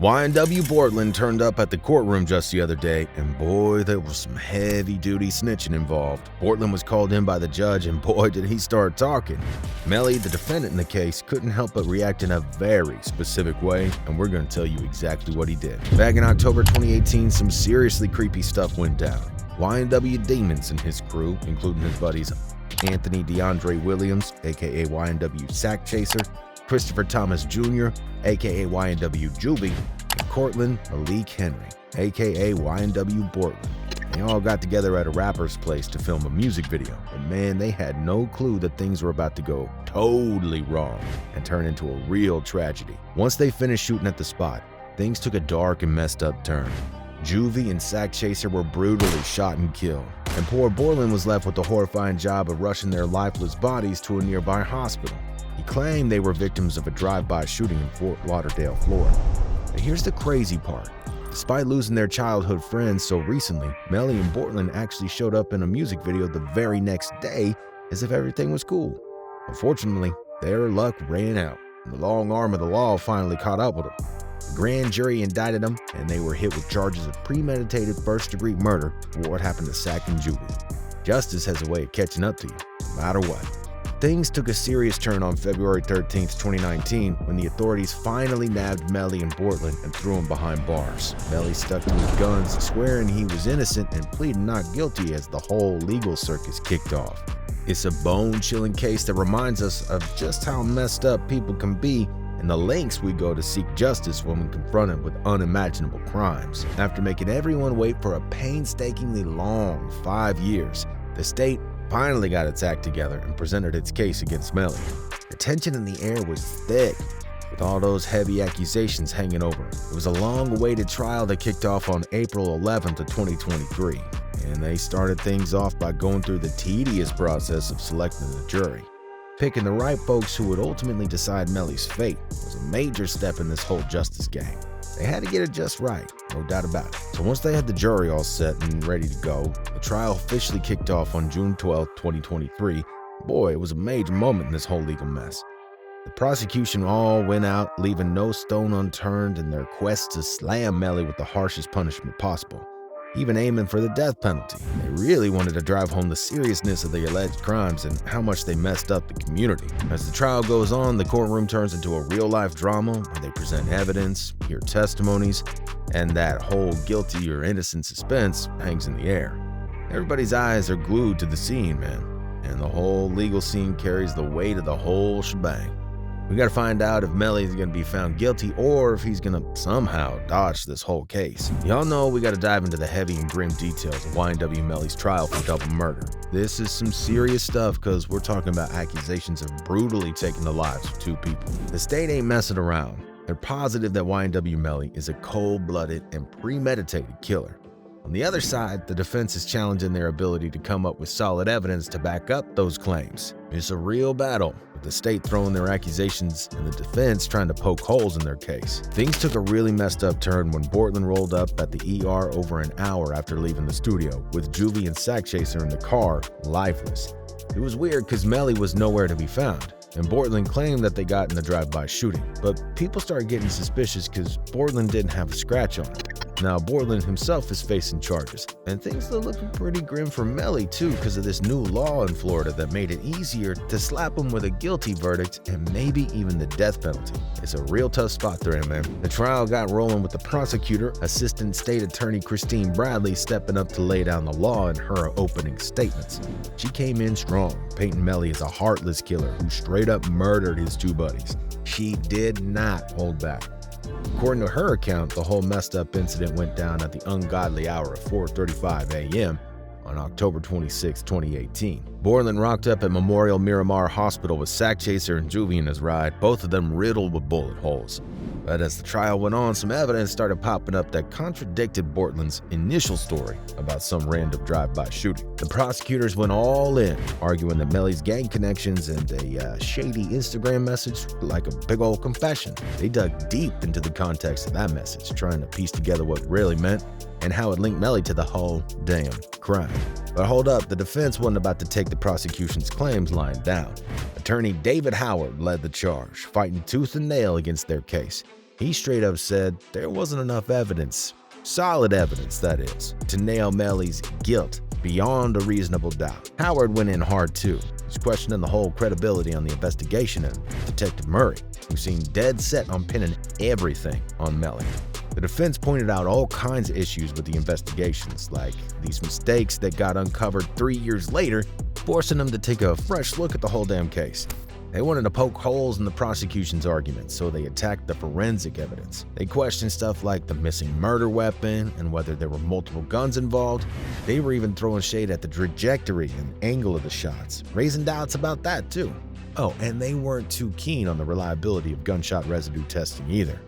YNW Bortlen turned up at the courtroom just the other day, and boy, there was some heavy-duty snitching involved. Bortlen was called in by the judge, and boy, did he start talking. Melly, the defendant in the case, couldn't help but react in a very specific way, and we're going to tell you exactly what he did. Back in October 2018, some seriously creepy stuff went down. YNW Demons and his crew, including his buddies Anthony DeAndre Williams, aka YNW Sack Chaser, Christopher Thomas Jr., aka YNW Juvie, and Cortland Malik Henry, aka YNW Bortlen. They all got together at a rapper's place to film a music video, and man, they had no clue that things were about to go totally wrong and turn into a real tragedy. Once they finished shooting at the spot, things took a dark and messed up turn. Juvie and Sack Chaser were brutally shot and killed, and poor Bortlen was left with the horrifying job of rushing their lifeless bodies to a nearby hospital. He claimed they were victims of a drive-by shooting in Fort Lauderdale, Florida. But here's the crazy part. Despite losing their childhood friends so recently, Melly and Bortlen actually showed up in a music video the very next day as if everything was cool. Unfortunately, their luck ran out, and the long arm of the law finally caught up with them. The grand jury indicted them, and they were hit with charges of premeditated first-degree murder for what happened to Sack and Juvie. Justice has a way of catching up to you, no matter what. Things took a serious turn on February 13, 2019, when the authorities finally nabbed Melly and Bortlen and threw him behind bars. Melly stuck to his guns, swearing he was innocent and pleading not guilty as the whole legal circus kicked off. It's a bone-chilling case that reminds us of just how messed up people can be and the lengths we go to seek justice when confronted with unimaginable crimes. After making everyone wait for a painstakingly long 5 years, the state finally got its act together and presented its case against Melly. The tension in the air was thick, with all those heavy accusations hanging over him. It was a long-awaited trial that kicked off on April 11th of 2023, and they started things off by going through the tedious process of selecting the jury. Picking the right folks who would ultimately decide Melly's fate was a major step in this whole justice game. They had to get it just right, no doubt about it. So once they had the jury all set and ready to go, the trial officially kicked off on June 12, 2023. Boy, it was a major moment in this whole legal mess. The prosecution all went out, leaving no stone unturned in their quest to slam Melly with the harshest punishment possible, even aiming for the death penalty. They really wanted to drive home the seriousness of the alleged crimes and how much they messed up the community. As the trial goes on, the courtroom turns into a real-life drama where they present evidence, hear testimonies, and that whole guilty or innocent suspense hangs in the air. Everybody's eyes are glued to the scene, man, and the whole legal scene carries the weight of the whole shebang. We gotta find out if Melly is gonna be found guilty or if he's gonna somehow dodge this whole case. Y'all know we gotta dive into the heavy and grim details of YNW Melly's trial for double murder. This is some serious stuff because we're talking about accusations of brutally taking the lives of 2 people. The state ain't messing around. They're positive that YNW Melly is a cold-blooded and premeditated killer. On the other side, the defense is challenging their ability to come up with solid evidence to back up those claims. It's a real battle, with the state throwing their accusations and the defense trying to poke holes in their case. Things took a really messed up turn when Bortlen rolled up at the ER over an hour after leaving the studio, with Juvie and Sack Chaser in the car, lifeless. It was weird because Melly was nowhere to be found, and Bortlen claimed that they got in the drive-by shooting. But people started getting suspicious because Bortlen didn't have a scratch on him. Now, Bortlen himself is facing charges, and things are looking pretty grim for Melly too because of this new law in Florida that made it easier to slap him with a guilty verdict and maybe even the death penalty. It's a real tough spot they're in, man. The trial got rolling with the prosecutor, Assistant State Attorney Christine Bradley, stepping up to lay down the law in her opening statements. She came in strong, painting Melly as a heartless killer who straight up murdered his 2 buddies. She did not hold back. According to her account, the whole messed up incident went down at the ungodly hour of 4:35 a.m. on October 26, 2018. Bortlen rocked up at Memorial Miramar Hospital with Sack Chaser and Juvie in his ride, both of them riddled with bullet holes. But as the trial went on, some evidence started popping up that contradicted Bortlen's initial story about some random drive-by shooting. The prosecutors went all in, arguing that Melly's gang connections and a shady Instagram message were like a big old confession. They dug deep into the context of that message, trying to piece together what it really meant and how it linked Melly to the whole damn crime. But hold up, the defense wasn't about to take the prosecution's claims lying down. Attorney David Howard led the charge, fighting tooth and nail against their case. He straight up said there wasn't enough evidence, solid evidence that is, to nail Melly's guilt beyond a reasonable doubt. Howard went in hard too. He's questioning the whole credibility on the investigation and Detective Murray, who seemed dead set on pinning everything on Melly. The defense pointed out all kinds of issues with the investigations, like these mistakes that got uncovered 3 years later, forcing them to take a fresh look at the whole damn case. They wanted to poke holes in the prosecution's arguments, so they attacked the forensic evidence. They questioned stuff like the missing murder weapon and whether there were multiple guns involved. They were even throwing shade at the trajectory and angle of the shots, raising doubts about that too. Oh, and they weren't too keen on the reliability of gunshot residue testing either.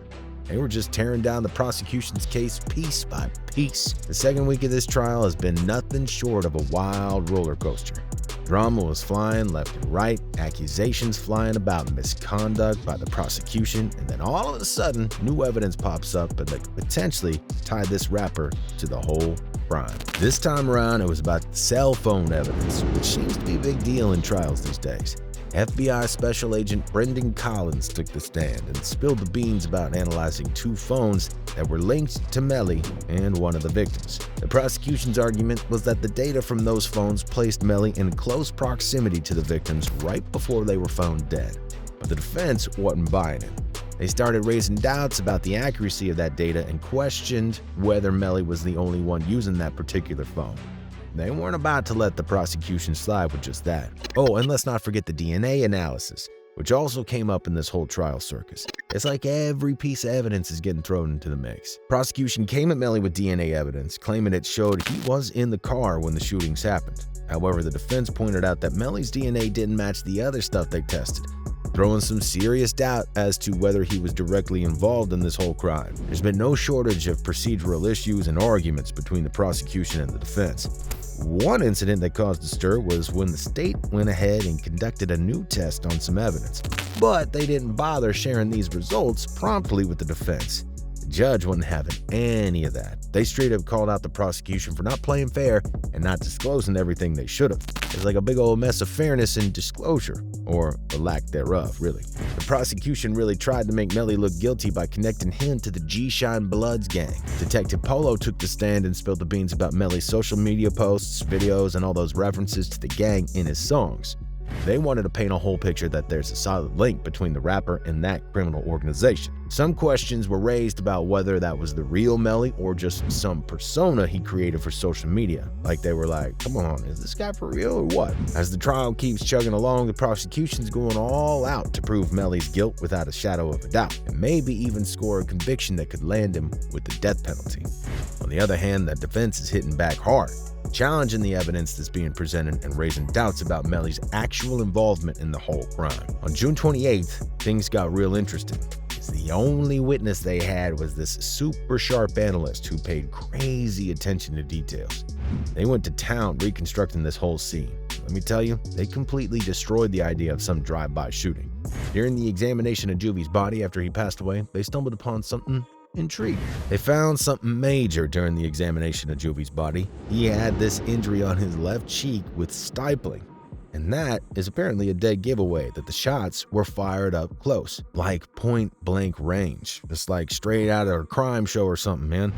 They were just tearing down the prosecution's case piece by piece. The second week of this trial has been nothing short of a wild roller coaster. Drama was flying left and right, accusations flying about misconduct by the prosecution, and then all of a sudden, new evidence pops up that could potentially tie this rapper to the whole crime. This time around, it was about cell phone evidence, which seems to be a big deal in trials these days. FBI Special Agent Brendan Collins took the stand and spilled the beans about analyzing 2 phones that were linked to Melly and one of the victims. The prosecution's argument was that the data from those phones placed Melly in close proximity to the victims right before they were found dead. But the defense wasn't buying it. They started raising doubts about the accuracy of that data and questioned whether Melly was the only one using that particular phone. They weren't about to let the prosecution slide with just that. Oh, and let's not forget the DNA analysis, which also came up in this whole trial circus. It's like every piece of evidence is getting thrown into the mix. Prosecution came at Melly with DNA evidence, claiming it showed he was in the car when the shootings happened. However, the defense pointed out that Melly's DNA didn't match the other stuff they tested, throwing some serious doubt as to whether he was directly involved in this whole crime. There's been no shortage of procedural issues and arguments between the prosecution and the defense. One incident that caused a stir was when the state went ahead and conducted a new test on some evidence, but they didn't bother sharing these results promptly with the defense. The judge wasn't having any of that. They straight up called out the prosecution for not playing fair and not disclosing everything they should have. It's like a big old mess of fairness and disclosure, or the lack thereof, really. The prosecution really tried to make Melly look guilty by connecting him to the G-Shine Bloods gang. Detective Polo took the stand and spilled the beans about Melly's social media posts, videos, and all those references to the gang in his songs. They wanted to paint a whole picture that there's a solid link between the rapper and that criminal organization. Some questions were raised about whether that was the real Melly or just some persona he created for social media. Like they were like, come on, is this guy for real or what? As the trial keeps chugging along, the prosecution's going all out to prove Melly's guilt without a shadow of a doubt, and maybe even score a conviction that could land him with the death penalty. On the other hand, the defense is hitting back hard, challenging the evidence that's being presented and raising doubts about Melly's actual involvement in the whole crime. On June 28th, things got real interesting. The only witness they had was this super sharp analyst who paid crazy attention to details. They went to town reconstructing this whole scene. Let me tell you, they completely destroyed the idea of some drive-by shooting. During the examination of Juvie's body after he passed away, they stumbled upon something intriguing. They found something major during the examination of Juvie's body. He had this injury on his left cheek with stippling. And that is apparently a dead giveaway that the shots were fired up close, like point-blank range. It's like straight out of a crime show or something, man.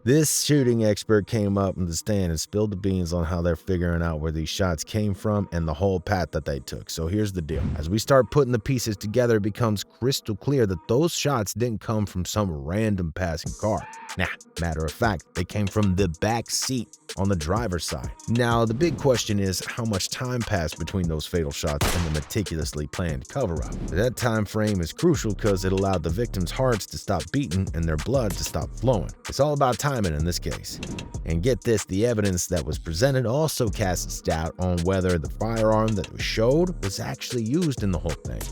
This shooting expert came up in the stand and spilled the beans on how they're figuring out where these shots came from and the whole path that they took. So here's the deal. As we start putting the pieces together, it becomes crystal clear that those shots didn't come from some random passing car. Nah, matter of fact, they came from the back seat on the driver's side. Now, the big question is how much time passed between those fatal shots and the meticulously planned cover-up. That time frame is crucial because it allowed the victims' hearts to stop beating and their blood to stop flowing. It's all about timing in this case. And get this, the evidence that was presented also casts doubt on whether the firearm that was showed was actually used in the whole thing.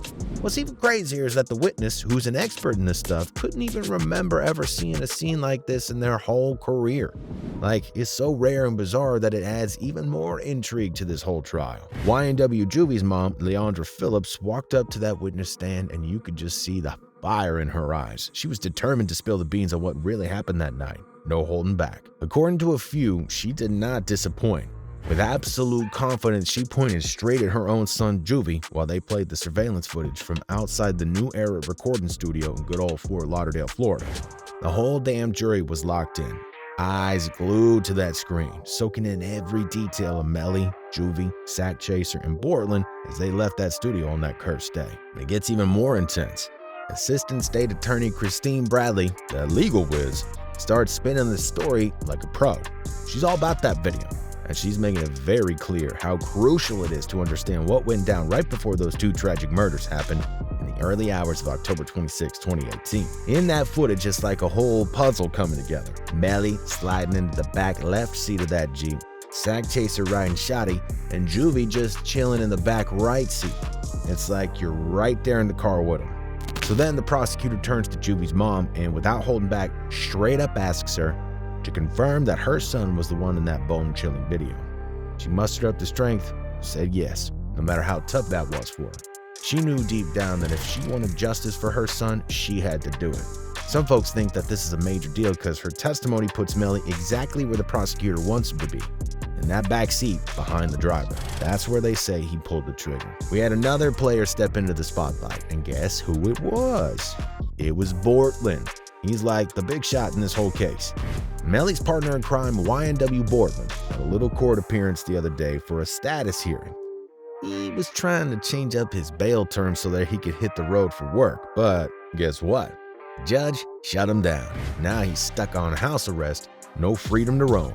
What's even crazier is that the witness, who's an expert in this stuff, couldn't even remember ever seeing a scene like this in their whole career. Like, it's so rare and bizarre that it adds even more intrigue to this whole trial. YNW Juvie's mom, Leandra Phillips, walked up to that witness stand and you could just see the fire in her eyes. She was determined to spill the beans on what really happened that night. No holding back. According to a few, she did not disappoint. With absolute confidence, she pointed straight at her own son, Juvie, while they played the surveillance footage from outside the New Era recording studio in good old Fort Lauderdale, Florida. The whole damn jury was locked in, eyes glued to that screen, soaking in every detail of Melly, Juvie, Sack Chaser, and Bortlen as they left that studio on that cursed day. It gets even more intense. Assistant State Attorney Christine Bradley, the legal whiz, starts spinning the story like a pro. She's all about that video, and she's making it very clear how crucial it is to understand what went down right before those two tragic murders happened in the early hours of October 26, 2018. In that footage, it's like a whole puzzle coming together. Melly sliding into the back left seat of that Jeep, Sack Chaser riding shoddy, and Juvie just chilling in the back right seat. It's like you're right there in the car with him. So then the prosecutor turns to Juvie's mom and, without holding back, straight up asks her to confirm that her son was the one in that bone-chilling video. She mustered up the strength, said yes, no matter how tough that was for her. She knew deep down that if she wanted justice for her son, she had to do it. Some folks think that this is a major deal because her testimony puts Melly exactly where the prosecutor wants him to be, in that back seat behind the driver. That's where they say he pulled the trigger. We had another player step into the spotlight, and guess who it was? It was Bortlen. He's like the big shot in this whole case. Melly's partner in crime, YNW Bortlen, had a little court appearance the other day for a status hearing. He was trying to change up his bail terms so that he could hit the road for work, but guess what? The judge shut him down. Now he's stuck on house arrest, no freedom to roam.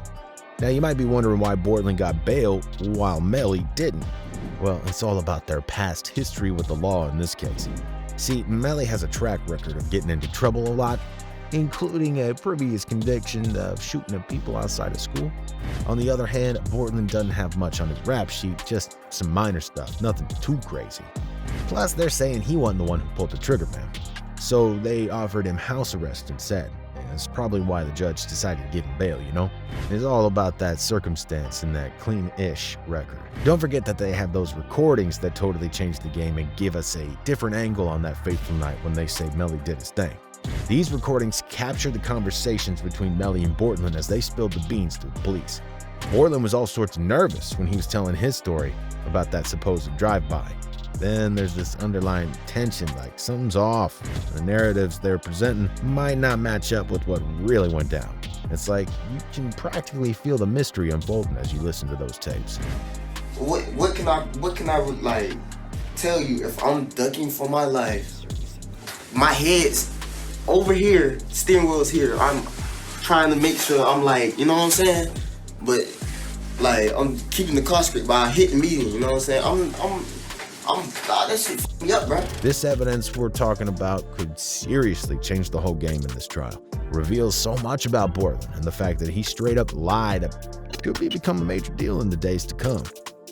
Now you might be wondering why Bortlen got bail while Melly didn't. Well, it's all about their past history with the law in this case. See, Melly has a track record of getting into trouble a lot, including a previous conviction of shooting at people outside of school. On the other hand, Bortlen doesn't have much on his rap sheet, just some minor stuff, nothing too crazy. Plus, they're saying he wasn't the one who pulled the trigger, man. So they offered him house arrest instead. And that's probably why the judge decided to give him bail, you know? It's all about that circumstance and that clean-ish record. Don't forget that they have those recordings that totally change the game and give us a different angle on that fateful night when they say Melly did his thing. These recordings capture the conversations between Melly and Bortlen as they spilled the beans to the police. Bortlen was all sorts of nervous when he was telling his story about that supposed drive-by. Then there's this underlying tension, like something's off. The narratives they're presenting might not match up with what really went down. It's like you can practically feel the mystery unfolding as you listen to those tapes. What can I like tell you if I'm ducking for my life? My head's over here, steering wheel's here. I'm trying to make sure I'm like, you know what I'm saying? But like I'm keeping the car straight by hitting median, you know what I'm saying? That shit f***ed me up, bro. This evidence we're talking about could seriously change the whole game in this trial. It reveals so much about Bortlen and the fact that he straight up lied could become a major deal in the days to come.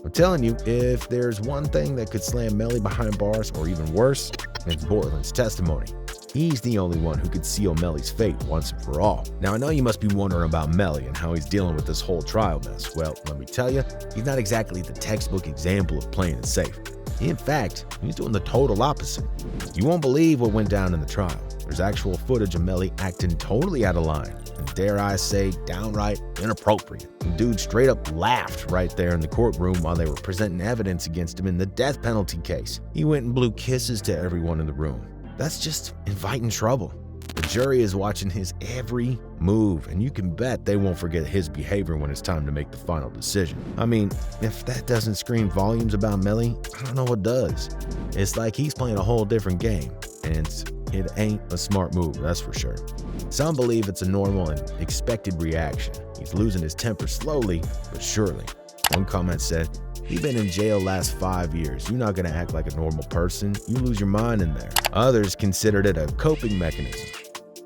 I'm telling you, if there's one thing that could slam Melly behind bars, or even worse, it's Bortlen's testimony. He's the only one who could seal Melly's fate once and for all. Now, I know you must be wondering about Melly and how he's dealing with this whole trial mess. Well, let me tell you, he's not exactly the textbook example of playing it safe. In fact, he's doing the total opposite. You won't believe what went down in the trial. There's actual footage of Melly acting totally out of line, and dare I say, downright inappropriate. The dude straight up laughed right there in the courtroom while they were presenting evidence against him in the death penalty case. He went and blew kisses to everyone in the room. That's just inviting trouble. The jury is watching his every move, and you can bet they won't forget his behavior when it's time to make the final decision. I mean, if that doesn't scream volumes about Melly, I don't know what does. It's like he's playing a whole different game, and it ain't a smart move, that's for sure. Some believe it's a normal and expected reaction. He's losing his temper slowly, but surely. One comment said, "You've been in jail last 5 years. You're not gonna act like a normal person. You lose your mind in there." Others considered it a coping mechanism.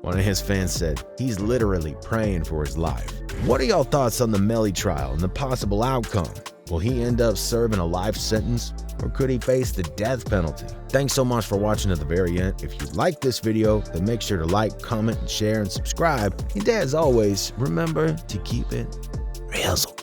One of his fans said, "He's literally praying for his life." What are y'all thoughts on the Melly trial and the possible outcome? Will he end up serving a life sentence, or could he face the death penalty? Thanks so much for watching to the very end. If you liked this video, then make sure to like, comment, and share, and subscribe. And as always, remember to keep it RIZZLE.